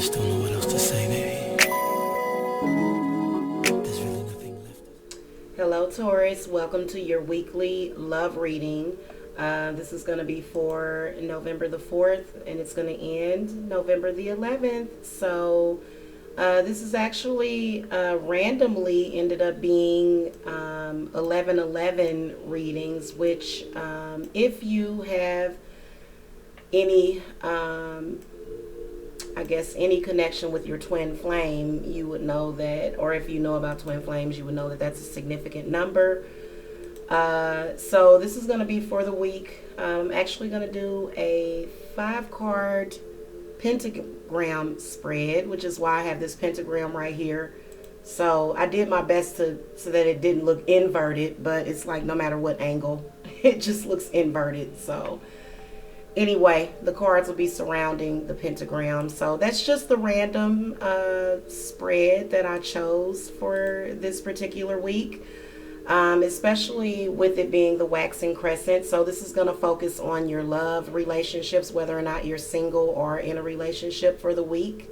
just don't know what else to say, baby. There's really nothing left. Hello, Taurus. Welcome to your weekly love reading. This is going to be for November the 4th, and it's going to end November the 11th. So, this is actually randomly ended up being 11/11 readings, which, if you have any, I guess, any connection with your twin flame, you would know that, or if you know about twin flames, you would know that that's a significant number. So this is going to be for the week. I'm actually going to do a 5-card pentagram spread, which is why I have this pentagram right here. So I did my best so that it didn't look inverted, but it's like no matter what angle, it just looks inverted. So anyway, the cards will be surrounding the pentagram. So that's just the random spread that I chose for this particular week, especially with it being the waxing crescent. So this is going to focus on your love relationships, whether or not you're single or in a relationship for the week.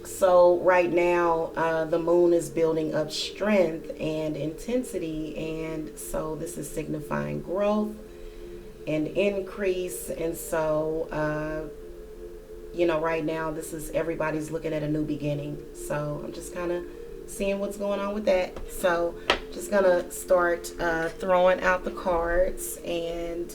So right now, the moon is building up strength and intensity, and so this is signifying growth and increase. And so, right now, this is everybody's looking at a new beginning. So I'm just kind of seeing what's going on with that. So just gonna start throwing out the cards, and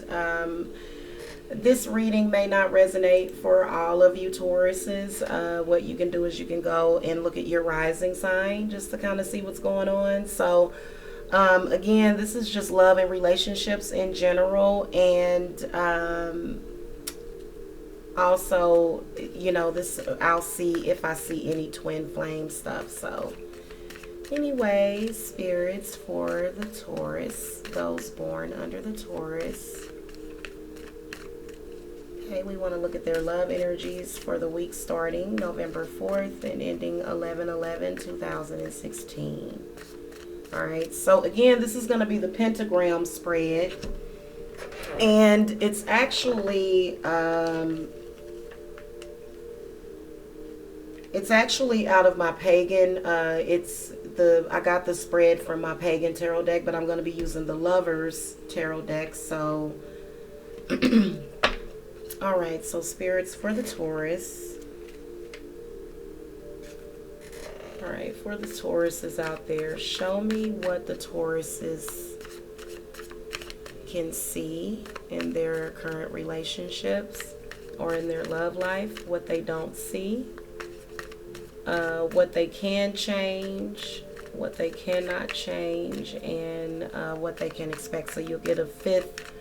this reading may not resonate for all of you Tauruses. What you can do is you can go and look at your rising sign just to kind of see what's going on. So again, this is just love and relationships in general, and also, this, I'll see if I see any twin flame stuff. So anyway, spirits for the Taurus, those born under the Taurus. Okay, we want to look at their love energies for the week starting November 4th and ending 11/11/2016. All right, so again, this is going to be the pentagram spread, and it's actually out of my pagan. I got the spread from my pagan tarot deck, but I'm going to be using the Lovers tarot deck. So all right, so spirits for the Taurus. All right, for the Tauruses out there, show me what the Tauruses can see in their current relationships or in their love life, what they don't see, what they can change, what they cannot change, and what they can expect. So you'll get a 5th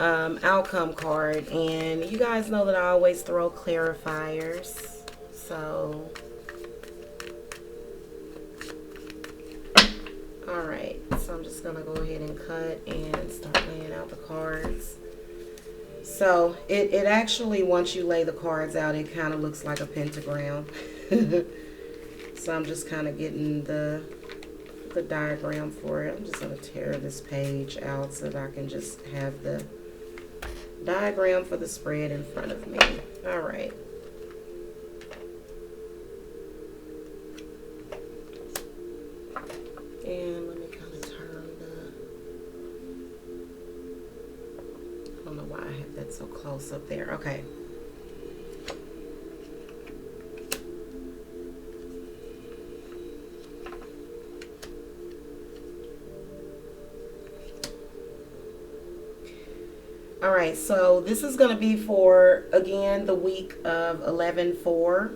outcome card, and you guys know that I always throw clarifiers. So alright, so I'm just gonna go ahead and cut and start laying out the cards. So it actually, once you lay the cards out, it kind of looks like a pentagram. So I'm just kind of getting the diagram for it. I'm just gonna tear this page out so that I can just have the diagram for the spread in front of me. All right. And let me kind of turn I don't know why I have that so close up there. Okay. All right, so this is going to be for, again, the week of 11/4,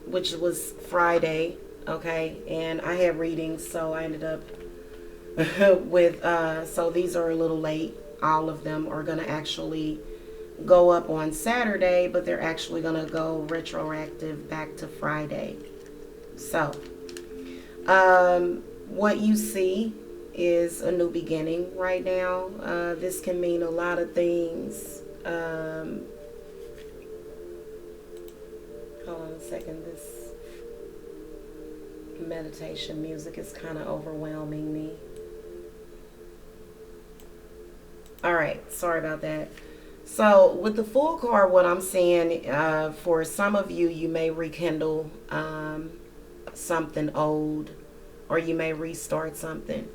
which was Friday, okay? And I had readings, so I ended up with, so these are a little late. All of them are going to actually go up on Saturday, but they're actually going to go retroactive back to Friday. So, what you see is a new beginning right now. This can mean a lot of things. Hold on a second. This meditation music is kind of overwhelming me. All right, sorry about that. So with the Fool card, what I'm saying, for some of you, you may rekindle something old, or you may restart something.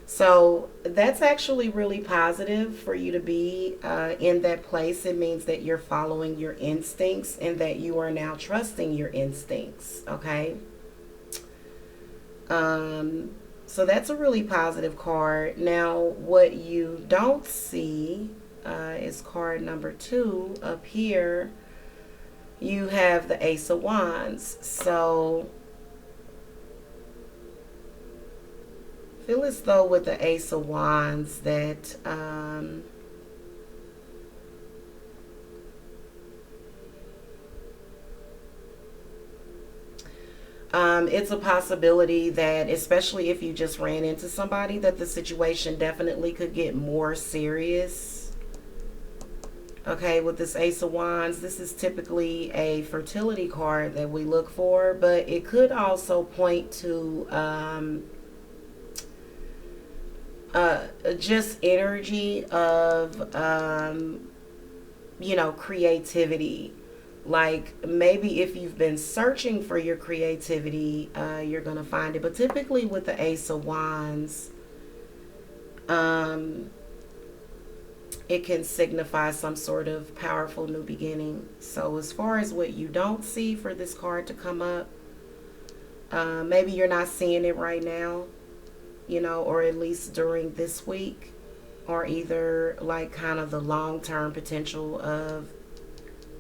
So that's actually really positive for you to be in that place. It means that you're following your instincts and that you are now trusting your instincts. Okay. So that's a really positive card. Now, what you don't see is card number 2 up here. You have the Ace of Wands. So feel as though with the Ace of Wands that it's a possibility that, especially if you just ran into somebody, that the situation definitely could get more serious. Okay, with this Ace of Wands, this is typically a fertility card that we look for, but it could also point to just energy of, creativity. Like maybe if you've been searching for your creativity, you're going to find it. But typically with the Ace of Wands, it can signify some sort of powerful new beginning. So as far as what you don't see for this card to come up, maybe you're not seeing it right now, or at least during this week, or either like kind of the long-term potential of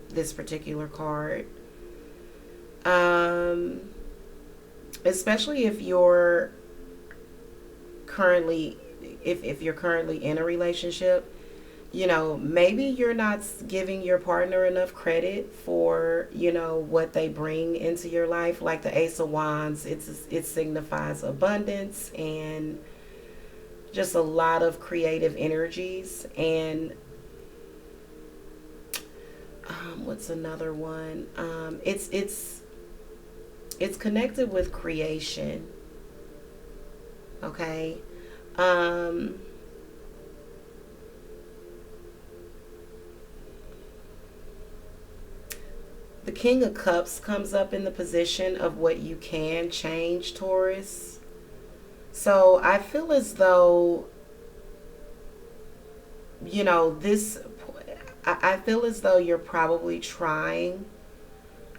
this particular card. Especially if you're currently if you're currently in a relationship, maybe you're not giving your partner enough credit for, what they bring into your life. Like the Ace of Wands, it signifies abundance and just a lot of creative energies. And what's another one? It's connected with creation. Okay. The King of Cups comes up in the position of what you can change, Taurus. So I feel as though, this, I feel as though you're probably trying.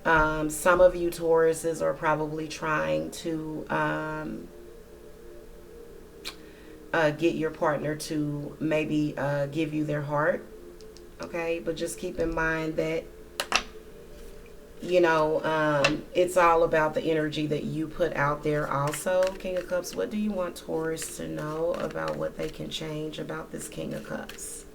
Some of you Tauruses are probably trying to get your partner to maybe give you their heart. Okay, but just keep in mind that, it's all about the energy that you put out there also. King of Cups, what do you want Taurus to know about what they can change about this King of Cups?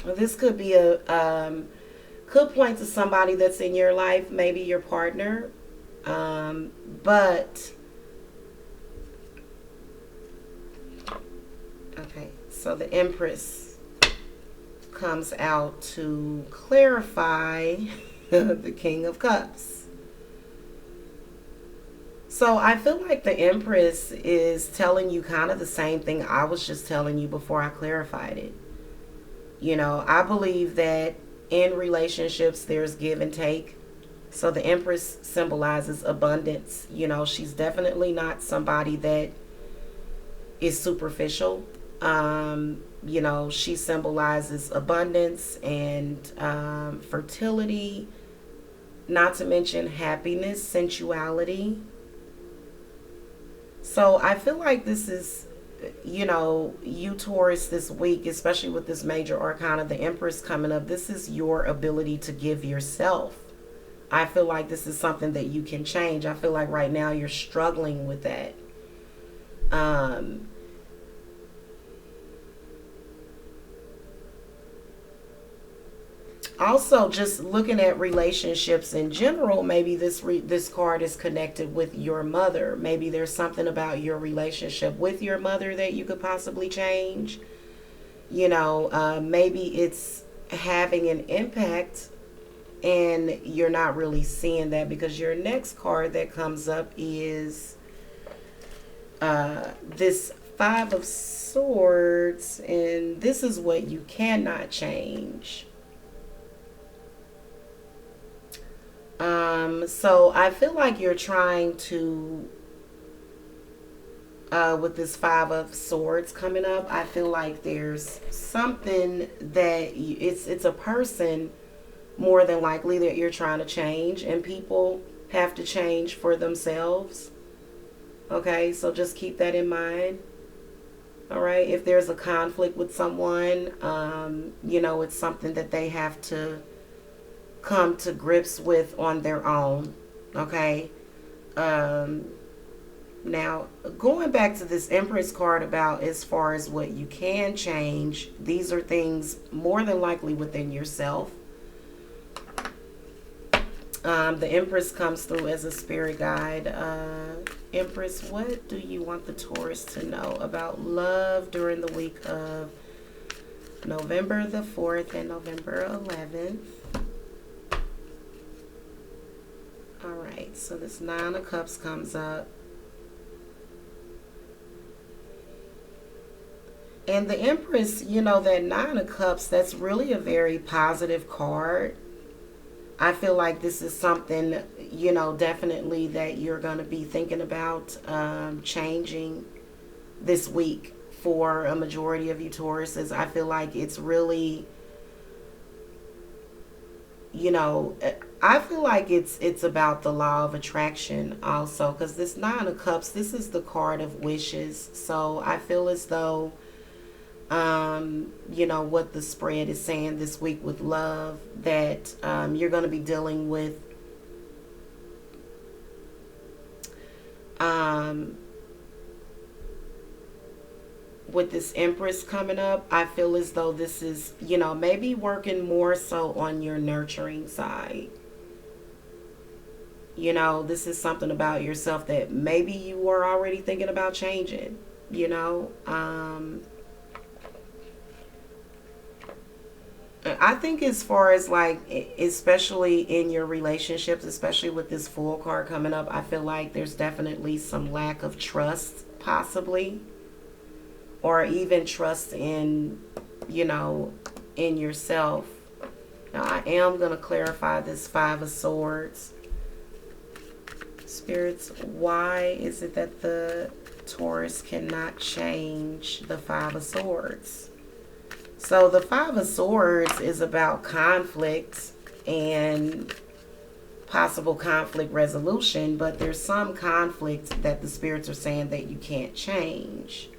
Well, this could be could point to somebody that's in your life, maybe your partner. But okay, so the Empress comes out to clarify the King of Cups. So I feel like the Empress is telling you kind of the same thing I was just telling you before I clarified it. I believe that in relationships there's give and take. So the Empress symbolizes abundance. She's definitely not somebody that is superficial. She symbolizes abundance and fertility, not to mention happiness, sensuality. So I feel like this is, you Taurus this week, especially with this major arcana, the Empress coming up, this is your ability to give yourself. I feel like this is something that you can change. I feel like right now you're struggling with that. Also, just looking at relationships in general, maybe this card is connected with your mother. Maybe there's something about your relationship with your mother that you could possibly change. Maybe it's having an impact and you're not really seeing that, because your next card that comes up is this Five of Swords, and this is what you cannot change. So I feel like you're trying to, with this Five of Swords coming up, I feel like there's something that it's a person more than likely that you're trying to change, and people have to change for themselves. Okay, so just keep that in mind. All right, if there's a conflict with someone, it's something that they have to come to grips with on their own. Okay. Now, going back to this Empress card about as far as what you can change, these are things more than likely within yourself. The Empress comes through as a spirit guide. Empress, what do you want the Taurus to know about love during the week of November the 4th and November 11th? All right, so this Nine of Cups comes up. And the Empress, that Nine of Cups, that's really a very positive card. I feel like this is something, definitely that you're going to be thinking about changing this week for a majority of you Tauruses. I feel like it's really, I feel like it's about the law of attraction also, because this Nine of Cups, this is the card of wishes. So I feel as though what the spread is saying this week with love, that you're going to be dealing with this Empress coming up. I feel as though this is, maybe working more so on your nurturing side. This is something about yourself that maybe you were already thinking about changing, I think as far as like, especially in your relationships, especially with this Fool card coming up, I feel like there's definitely some lack of trust, possibly, or even trust in, in yourself. Now, I am going to clarify this Five of Swords. Spirits, why is it that the Taurus cannot change the Five of Swords? So the Five of Swords is about conflict and possible conflict resolution, but there's some conflict that the spirits are saying that you can't change.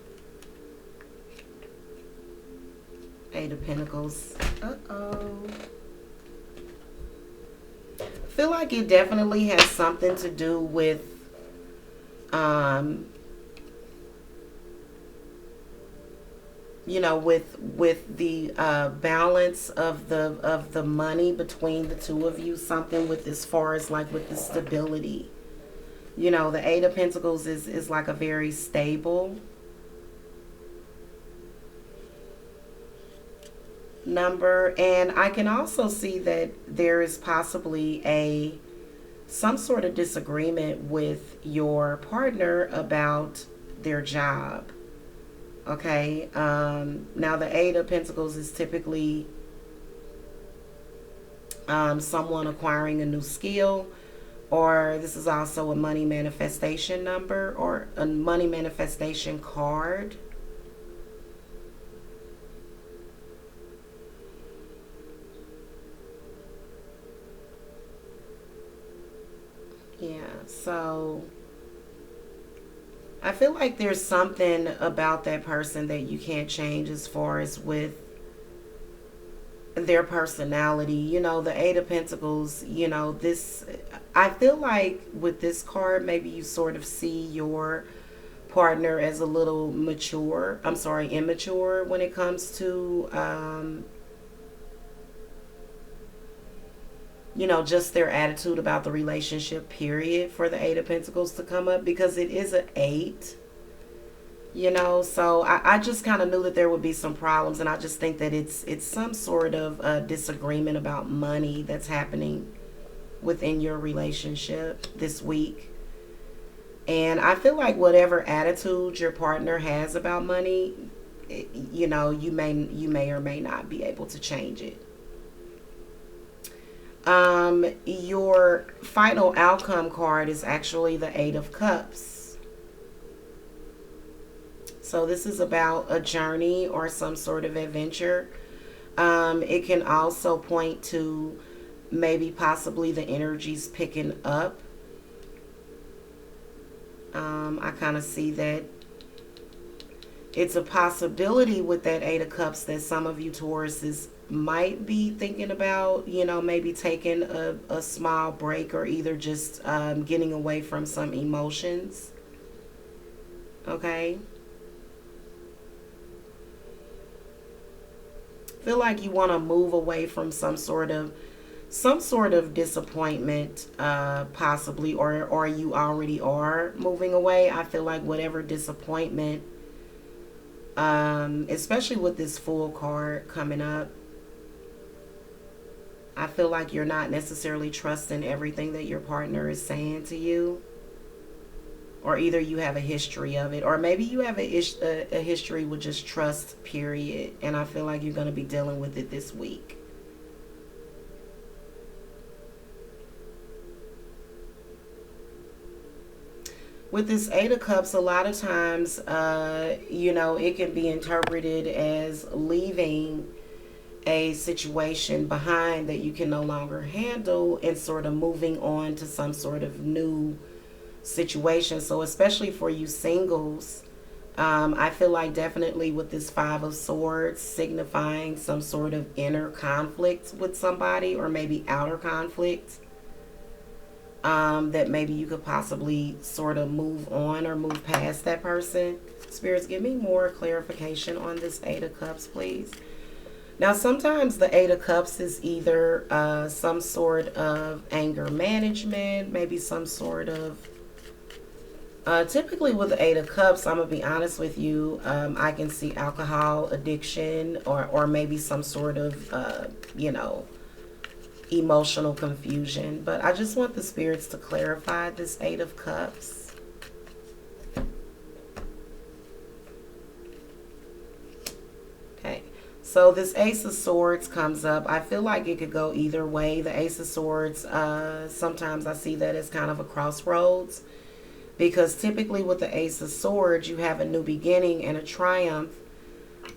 Eight of Pentacles. Uh-oh. I feel like it definitely has something to do with with the balance of the money between the two of you, something with as far as like with the stability. The Eight of Pentacles is like a very stable number, and I can also see that there is possibly some sort of disagreement with your partner about their job. Okay, now the Eight of Pentacles is typically someone acquiring a new skill, or this is also a money manifestation number or a money manifestation card. Yeah, so I feel like there's something about that person that you can't change as far as with their personality. The Eight of Pentacles, this, I feel like with this card, maybe you sort of see your partner as a little immature when it comes to, just their attitude about the relationship, period, for the Eight of Pentacles to come up, because it is an 8, so I just kind of knew that there would be some problems, and I just think that it's some sort of disagreement about money that's happening within your relationship this week. And I feel like whatever attitude your partner has about money, you may or may not be able to change it. Your final outcome card is actually the Eight of Cups. So this is about a journey or some sort of adventure. It can also point to maybe possibly the energies picking up. I kind of see that it's a possibility with that Eight of Cups that some of you Tauruses might be thinking about, maybe taking a small break or either just getting away from some emotions. Okay. Feel like you want to move away from some sort of disappointment, possibly, or you already are moving away. I feel like whatever disappointment, especially with this Fool card coming up, I feel like you're not necessarily trusting everything that your partner is saying to you, or either you have a history of it, or maybe you have a history with just trust, period. And I feel like you're going to be dealing with it this week. With this Eight of Cups, a lot of times, it can be interpreted as leaving a situation behind that you can no longer handle and sort of moving on to some sort of new situation. So especially for you singles, I feel like definitely with this Five of Swords signifying some sort of inner conflict with somebody, or maybe outer conflict, that maybe you could possibly sort of move on or move past that person. Spirits, give me more clarification on this Eight of Cups, please. Now, sometimes the Eight of Cups is either some sort of anger management, maybe some sort of... typically with the Eight of Cups, I'm going to be honest with you, I can see alcohol addiction, or maybe some sort of, emotional confusion. But I just want the spirits to clarify this Eight of Cups. Okay. So this Ace of Swords comes up. I feel like it could go either way. The Ace of Swords, sometimes I see that as kind of a crossroads. Because typically with the Ace of Swords, you have a new beginning and a triumph.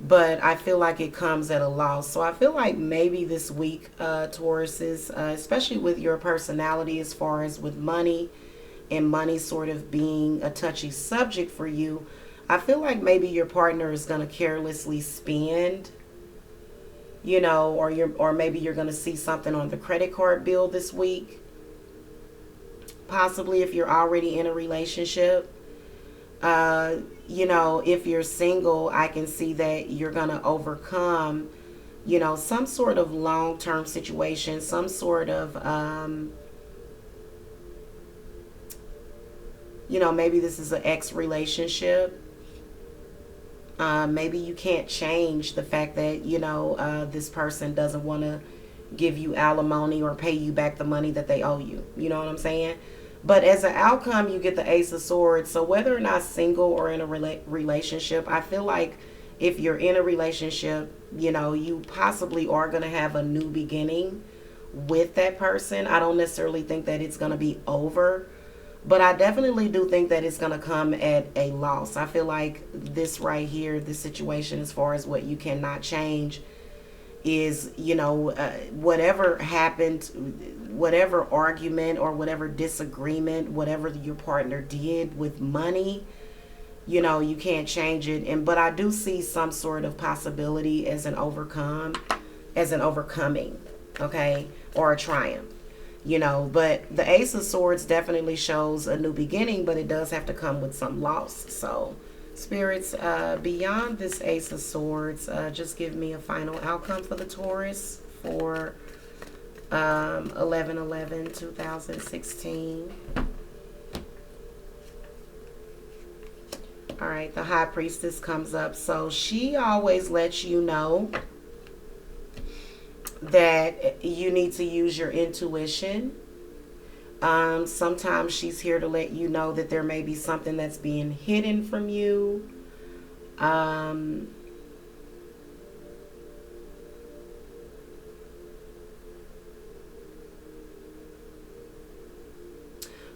But I feel like it comes at a loss. So I feel like maybe this week, Tauruses, especially with your personality as far as with money, and money sort of being a touchy subject for you, I feel like maybe your partner is going to carelessly spend, or maybe you're going to see something on the credit card bill this week. Possibly if you're already in a relationship. If you're single, I can see that you're going to overcome, some sort of long-term situation, some sort of, maybe this is an ex-relationship. Maybe you can't change the fact that, this person doesn't want to give you alimony or pay you back the money that they owe you. You know what I'm saying? But as an outcome, you get the Ace of Swords. So whether or not single or in a relationship, I feel like if you're in a relationship, you possibly are going to have a new beginning with that person. I don't necessarily think that it's going to be over, but I definitely do think that it's going to come at a loss. I feel like this right here, this situation, as far as what you cannot change, is, whatever happened, whatever argument or whatever disagreement, whatever your partner did with money, you can't change it. But I do see some sort of possibility as an overcoming, okay, or a triumph. But the Ace of Swords definitely shows a new beginning, but it does have to come with some loss. So spirits, beyond this Ace of Swords, just give me a final outcome for the Taurus for 11/11/2016. All right, the High Priestess comes up. So she always lets you know that you need to use your intuition. Sometimes she's here to let you know that there may be something that's being hidden from you. Um,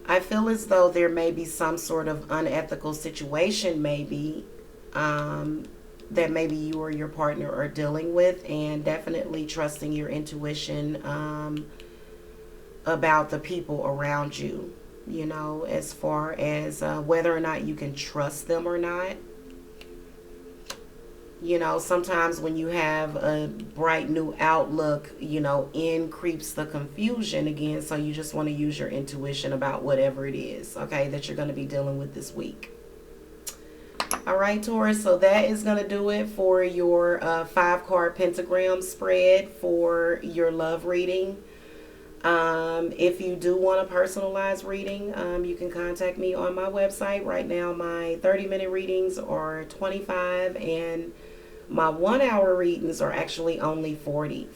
I feel as though there may be some sort of unethical situation, maybe, um, that maybe you or your partner are dealing with, and definitely trusting your intuition about the people around you, as far as whether or not you can trust them or not. Sometimes when you have a bright new outlook, in creeps the confusion again. So you just want to use your intuition about whatever it is, okay, that you're going to be dealing with this week. All right, Taurus. So that is going to do it for your 5-card pentagram spread for your love reading. If you do want a personalized reading, you can contact me on my website. Right now, my 30-minute readings are 25, and my 1-hour readings are actually only 40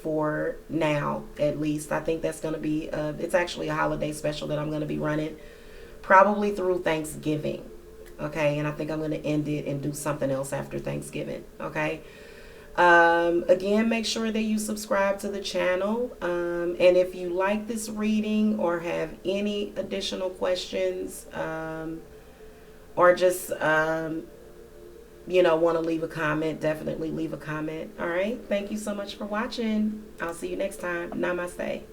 for now, at least. I think that's going to be it's actually a holiday special that I'm going to be running probably through Thanksgiving. Okay, and I think I'm going to end it and do something else after Thanksgiving. Okay. Again, make sure that you subscribe to the channel. And if you like this reading or have any additional questions, or just, want to leave a comment, definitely leave a comment. All right. Thank you so much for watching. I'll see you next time. Namaste.